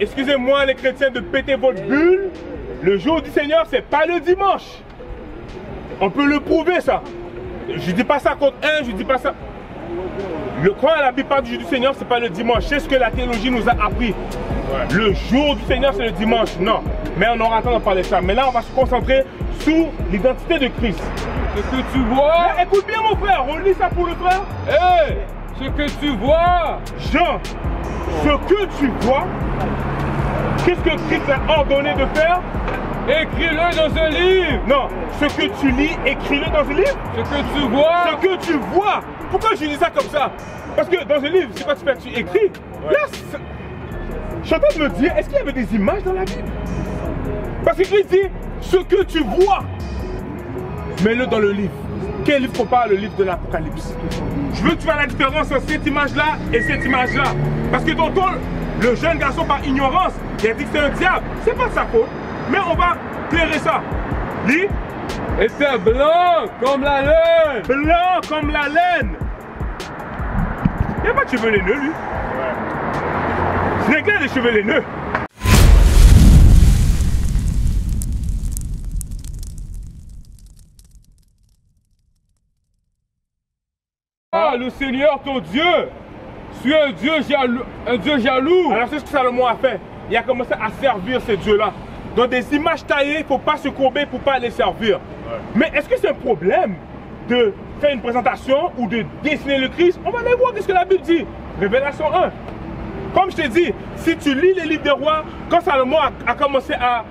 excusez-moi les chrétiens de péter votre bulle, le jour du Seigneur, c'est pas le dimanche. On peut le prouver ça. Je dis pas ça contre un, je dis pas ça. Quand la Bible parle du jour du Seigneur, c'est pas le dimanche. C'est ce que la théologie nous a appris. Ouais. Le jour du Seigneur, c'est le dimanche. Non. Mais on aura le temps d'en parler de ça. Mais là, on va se concentrer sur l'identité de Christ. Ce que tu vois. Mais écoute bien mon frère, on lit ça pour le frère. Hey, ce que tu vois. Jean, ce que tu vois, qu'est-ce que Christ a ordonné de faire? Écris-le dans un livre. Non, ce que tu lis, écris-le dans un livre. Ce que tu vois. Ce que tu vois. Pourquoi je dis ça comme ça? Parce que dans un livre, c'est quoi tu fais? Tu écris. Ouais. Là, je suis en train de me dire, est-ce qu'il y avait des images dans la Bible? Parce que Christ dit, ce que tu vois, mets-le dans le livre. Quel livre qu'on parle? Le livre de l'Apocalypse. Je veux que tu fasses la différence entre cette image-là et cette image-là. Parce que tantôt, le jeune garçon, par ignorance, il a dit que c'est un diable. C'est pas de sa faute. Mais on va clairer ça. Lis. Et c'est blanc comme la laine. Blanc comme la laine. Il n'y a pas de cheveux laineux, lui. Ouais. C'est clair des cheveux laineux. Ah, le Seigneur ton Dieu, tu es un Dieu jaloux. Alors c'est ce que Salomon a fait. Il a commencé à servir ces dieux-là. Dans des images taillées, il ne faut pas se courber pour ne pas les servir. Ouais. Mais est-ce que c'est un problème de faire une présentation ou de dessiner le Christ? On va aller voir ce que la Bible dit. Révélation 1. Comme je t'ai dit, si tu lis les livres des rois, quand Salomon a commencé à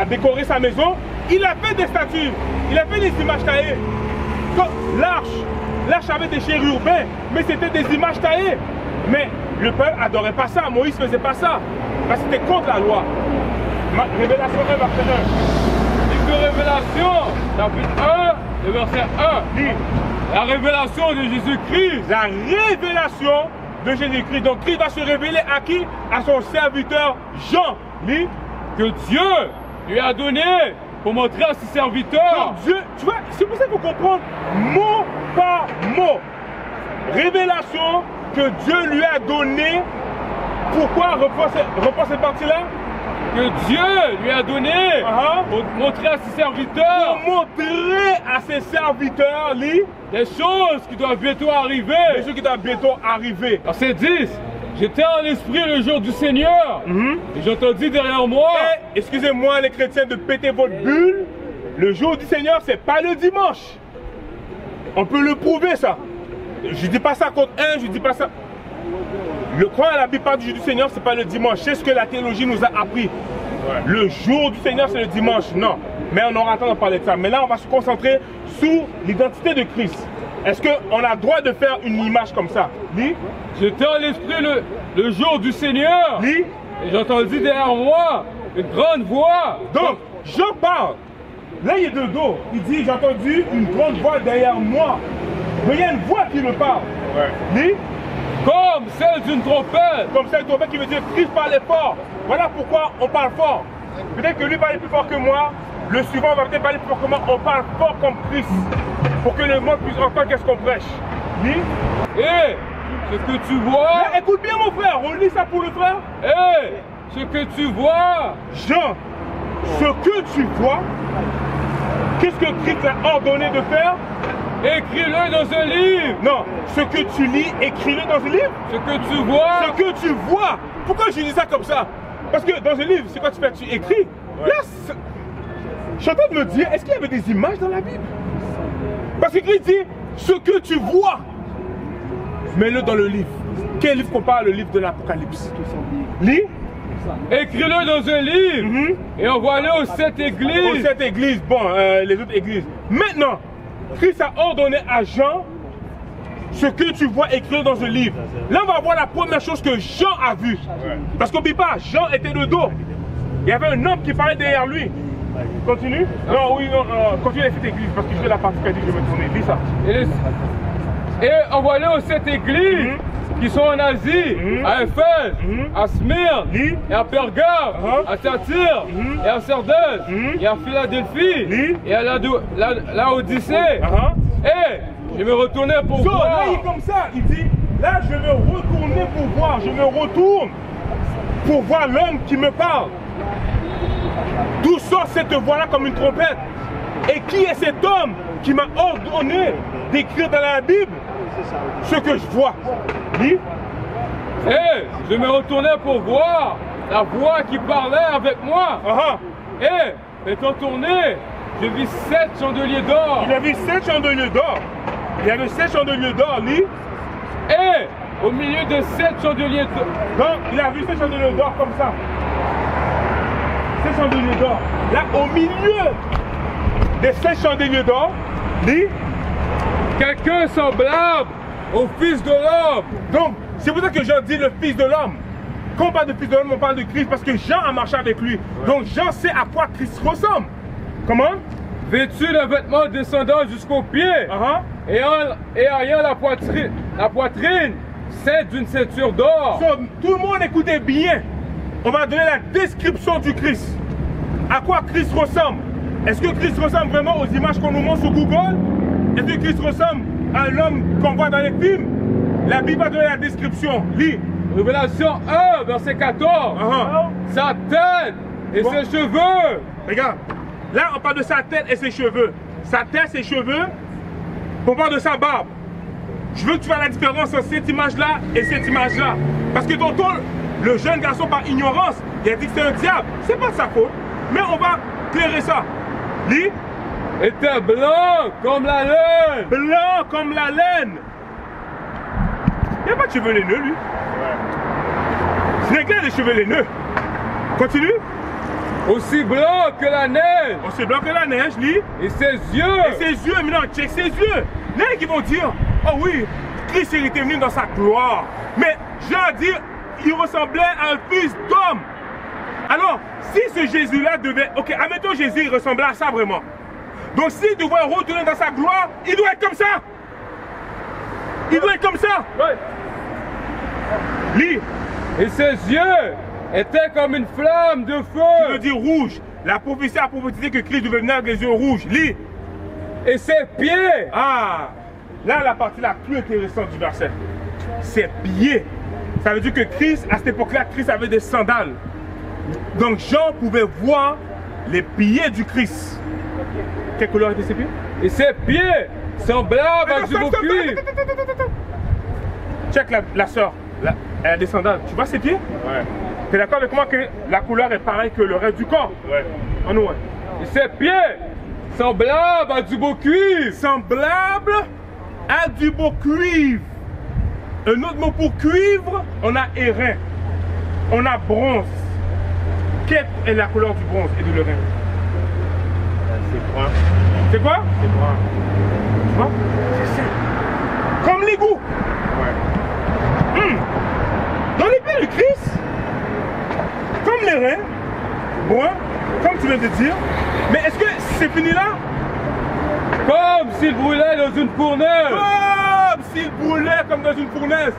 décorer sa maison, il a fait des statues, il a fait des images taillées. L'arche avait des chérubins, mais c'était des images taillées. Mais le peuple n'adorait pas ça, Moïse ne faisait pas ça. Parce que c'était contre la loi. Révélation 1, verset 1. Livre de Révélation, chapitre 1, le verset 1. Lis. La révélation de Jésus-Christ. La révélation de Jésus-Christ. Donc Christ va se révéler à qui? À son serviteur Jean. Lis. Que Dieu lui a donné pour montrer à ses serviteurs. Donc Dieu, tu vois, c'est pour ça qu'il faut comprendre mot par mot. Révélation que Dieu lui a donné. Pourquoi reprends cette partie-là? Que Dieu lui a donné pour montrer à ses serviteurs. Pour montrer à ses serviteurs, lis, des choses qui doivent bientôt arriver. Des choses qui doivent bientôt arriver. Verset 10. J'étais en esprit le jour du Seigneur. Et j'entendis derrière moi. Excusez-moi les chrétiens de péter votre bulle. Le jour du Seigneur, c'est pas le dimanche. On peut le prouver ça. Je dis pas ça contre un, je dis pas ça. Quand la Bible parle du jour du Seigneur, c'est pas le dimanche. C'est ce que la théologie nous a appris. Ouais. Le jour du Seigneur, c'est le dimanche. Non. Mais on aura le temps d'en parler de ça. Mais là, on va se concentrer sur l'identité de Christ. Est-ce qu'on a le droit de faire une image comme ça? Lis. J'étais en esprit le jour du Seigneur. Lis. Et j'entendis derrière moi une grande voix. Donc, Jean parle. Là, il est de dos. Il dit, j'ai entendu une grande voix derrière moi. Mais il y a une voix qui me parle. Ouais. Lis. Comme celle d'une trompette. Comme celle d'une trompette qui veut dire Christ parlait fort. Voilà pourquoi on parle fort. Peut-être que lui parlait plus fort que moi. Le suivant va peut-être parler plus fort que moi. On parle fort comme Christ. Pour que le monde puisse entendre qu'est-ce qu'on prêche. Lis. Et ce que tu vois. Mais écoute bien mon frère. On lit ça pour le frère. Et ce que tu vois. Jean, ce que tu vois. Qu'est-ce que Christ a ordonné de faire? Écris-le dans un livre. Non, ce que tu lis, écris-le dans un livre. Ce que tu vois. Ce que tu vois. Pourquoi je dis ça comme ça? Parce que dans un livre, c'est quoi tu fais? Tu écris. Ouais. Là, je suis en train de me dire, est-ce qu'il y avait des images dans la Bible? Parce que Christ dit, ce que tu vois, mets-le dans le livre. Quel livre qu'on parle? Le livre de l'Apocalypse. Lis. Écris-le dans un livre. Et envoie-le aux 7 églises. Aux 7 églises, bon, les autres églises. Maintenant, Christ a ordonné à Jean, ce que tu vois écrit dans un livre. Là, on va voir la première chose que Jean a vue. Ouais. Parce qu'oublie pas, Jean était de dos. Il y avait un homme qui parlait derrière lui. Continue. Non, oui, non, continue avec cette église, parce que je fais la partie que je vais me tourner. Dis ça. Et envoie-le aux 7 églises qui sont en Asie, à Éphèse, à Smyrne, et à Pergame, à Thyatire, et à Sardis, et à Philadelphie, et à la Odyssée. Et je me retournais pour voir. Là, il est comme ça, il dit, là, je me retournais pour voir, je me retourne pour voir l'homme qui me parle. D'où sort cette voix-là comme une trompette? Et qui est cet homme qui m'a ordonné d'écrire dans la Bible ce que je vois? Lis. Et je me retournais pour voir la voix qui parlait avec moi. Et étant tourné, je vis 7 chandeliers d'or. Il a vu 7 chandeliers d'or. Il y avait 7 chandeliers d'or, lis. Et au milieu de 7 chandeliers d'or. Donc, il a vu 7 chandeliers d'or comme ça. 7 chandeliers d'or. Là, au milieu des 7 chandeliers d'or, lis. Quelqu'un semblable au Fils de l'homme. Donc, c'est pour ça que Jean dit le Fils de l'homme. Quand on parle de Fils de l'homme, on parle de Christ parce que Jean a marché avec lui. Donc, Jean sait à quoi Christ ressemble. Comment? Vêtu d'un vêtement descendant jusqu'aux pieds, et ayant la poitrine ceinte d'une ceinture d'or. Tout le monde écoutez bien. On va donner la description du Christ. À quoi Christ ressemble? Est-ce que Christ ressemble vraiment aux images qu'on nous montre sur Google? Est-ce que Christ ressemble à l'homme qu'on voit dans les films? La Bible va donner la description. Lis. Révélation 1, verset 14. Sa tête et ses cheveux. Regarde. Là, on parle de sa tête et ses cheveux. Sa tête, ses cheveux. On parle de sa barbe. Je veux que tu vois la différence entre cette image-là et cette image-là. Parce que tonton, le jeune garçon, par ignorance, il a dit que c'est un diable. C'est pas de sa faute. Mais on va clairer ça. Lis. Était blanc comme la laine. Blanc comme la laine. Il n'y a pas de cheveux laineux, lui. C'est clair, des cheveux laineux. Continue. Aussi blanc que la neige. Aussi blanc que la neige, lis. Et ses yeux. Et ses yeux, maintenant, check ses yeux. Là, qui vont dire, oh oui, Christ était venu dans sa gloire. Mais j'ai à dire, il ressemblait à un fils d'homme. Alors, si ce Jésus-là devait... Ok, admettons Jésus, il ressemblait à ça vraiment. Donc, s'il devait retourner dans sa gloire, il doit être comme ça. Il doit être comme ça. Lis. Et ses yeux étaient comme une flamme de feu. Tu veux dire rouge. La prophétie a prophétisé que Christ devait venir avec les yeux rouges. Lis. Et ses pieds. Ah, là, la partie la plus intéressante du verset. Ses pieds. Ça veut dire que Christ, à cette époque-là, Christ avait des sandales. Donc Jean pouvait voir les pieds du Christ. Quelle couleur étaient ses pieds? Et ses pieds semblables à du beau cuivre. Check la soeur. Elle a des sandales. Tu vois ses pieds? Ouais. Tu es d'accord avec moi que la couleur est pareille que le reste du corps? Ouais. En nous, ouais. Et ses pieds semblables à du beau cuivre. Semblable à du beau cuivre. Un autre mot pour cuivre, on a airain. On a bronze. Quelle est la couleur du bronze et de l'airain? C'est brun. C'est quoi? C'est brun. Tu vois? C'est ça. Comme l'égout. Ouais. Dans les pieds du Christ, comme l'airain, brun, comme tu viens de dire, mais est-ce que c'est fini là? Comme s'il brûlait dans une fournaise. Comme s'il brûlait comme dans une fournaise.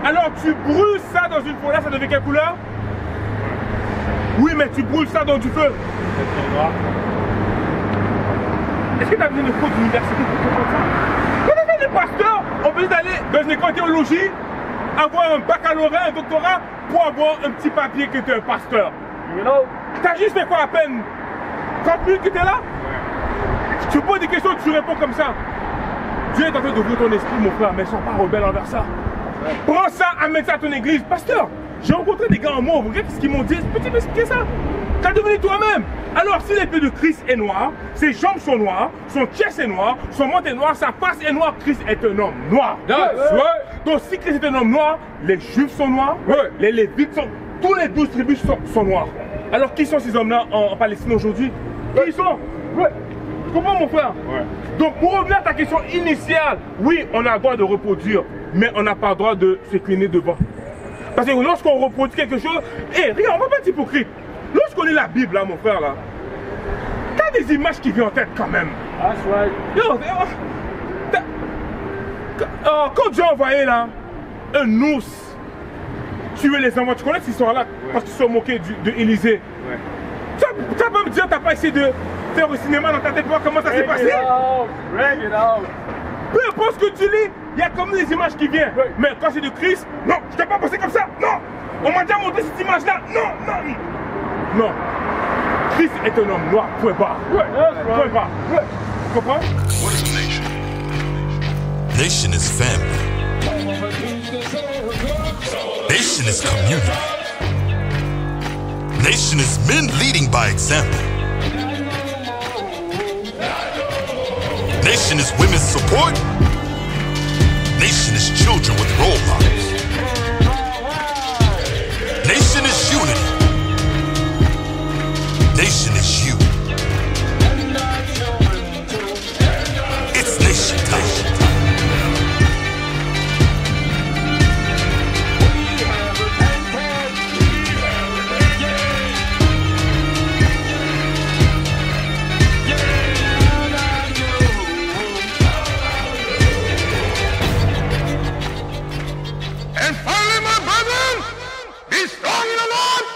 Alors tu brûles ça dans une fournaise, ça devient quelle couleur? Oui, mais tu brûles ça dans du feu. C'est noir. Est-ce que tu as besoin de cours d'université pour comprendre ça? Quand on est des pasteurs, on peut aller dans une école de théologie, avoir un baccalauréat, un doctorat, pour avoir un petit papier que tu es un pasteur. You know? T'as juste fait quoi à peine 30 minutes que tu es là? Tu poses des questions, tu réponds comme ça. Dieu est en train d'ouvrir ton esprit, mon frère, mais ne sois pas rebelle envers ça. Prends ça, amène ça à ton église. Pasteur, j'ai rencontré des gars en mauve, regarde ce qu'ils m'ont dit. Peux-tu m'expliquer ça? Tu as devenu toi-même. Alors, si l'épée de Christ est noire, ses jambes sont noires, son chest est noir, son menton est noir, sa face est noire, Christ est un homme noir. Donc, si Christ est un homme noir, les Juifs sont noirs, les Lévites sont... Tous les 12 tribus sont noirs. Alors, qui sont ces hommes-là en Palestine aujourd'hui? Qui ils sont? Tu comprends, mon frère? Donc, pour revenir à ta question initiale, oui, on a le droit de reproduire, mais on n'a pas le droit de s'incliner devant. Parce que lorsqu'on reproduit quelque chose, regarde, on va pas être hypocrite. Lorsqu'on lit la Bible, là, mon frère, là, t'as des images qui viennent en tête quand même. Quand Dieu a envoyé, là, un ours tuer les enfants, tu connais cette histoire-là? Parce qu'ils se sont moqués d'Élysée. Tu vas pas me dire, t'as pas essayé de faire au cinéma dans ta tête, voir comment ça s'est passé? Peu importe ce que tu lis, il y a comme des images qui viennent. Mais quand c'est de Christ, non, je t'ai pas pensé comme ça, non. On m'a déjà montré cette image-là. Non, non. Non. Christ est un homme noir, point barre. Ouais, point barre. Ouais. Tu comprends? What is a nation? Nation is family. Nation is community. Nation is men leading by example. Nation is women's support. Nation is children with role models. Nation is unity. Nation is you. It's nation time. And finally, my brethren, be strong in the Lord